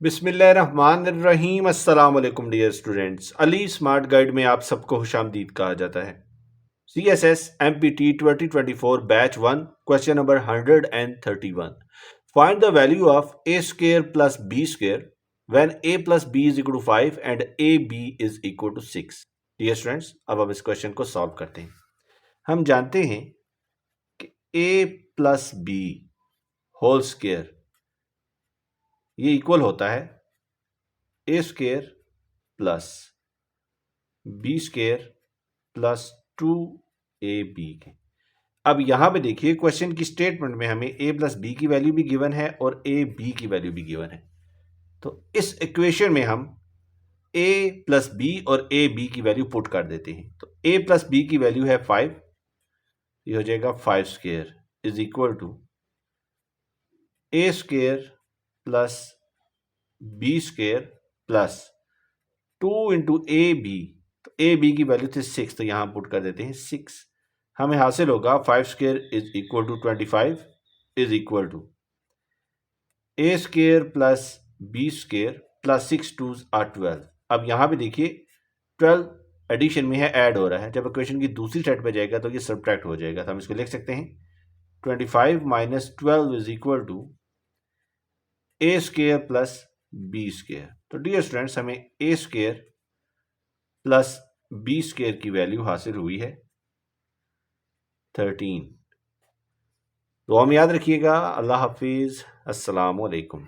बिस्मिल्लाहिर्रहमानिर्रहीम। अस्सलाम वालेकुम dear students. Ali smart guide में आप सबको खुशामदीद कहा जाता है। CSS MPT 2024 batch 1 question number 131। Find the value of a square plus b square when a plus b is equal to 5 and ab is equal to 6। Dear students, अब हम इस question को सॉल्व करते हैं। हम जानते हैं कि a plus b whole square ये इक्वल होता है a square plus B square plus 2ab के। अब यहां पे देखिए क्वेश्चन की स्टेटमेंट में हमें a प्लस बी की वैल्यू भी गिवन है और a b की वैल्यू भी गिवन है। तो इस इक्वेशन में हम a प्लस बी और a b की वैल्यू पुट कर देते हैं। तो a प्लस बी की वैल्यू है 5, ये हो जाएगा 5 square is equal to a square plus B square plus 2 into A B. तो ए बी की वैल्यू थी 6, तो यहां पुट कर देते हैं 6। हमें हासिल होगा 5 square is equal to 25 is equal to A square plus B square plus 6 two are 12। अब यहां पे देखिए 12 एडिशन में है, ऐड हो रहा है। जब इक्वेशन की दूसरी साइड पे जाएगा तो ये सब्ट्रैक्ट हो जाएगा। तो हम इसको लिख सकते हैं 25 minus 12 is equal to A square plus B square. तो डियर स्टूडेंट्स, हमें A square plus B square की वैल्यू हासिल हुई है 13। तो हम याद रखिएगा। अल्लाह हाफिज, अस्सलाम वालेकुम।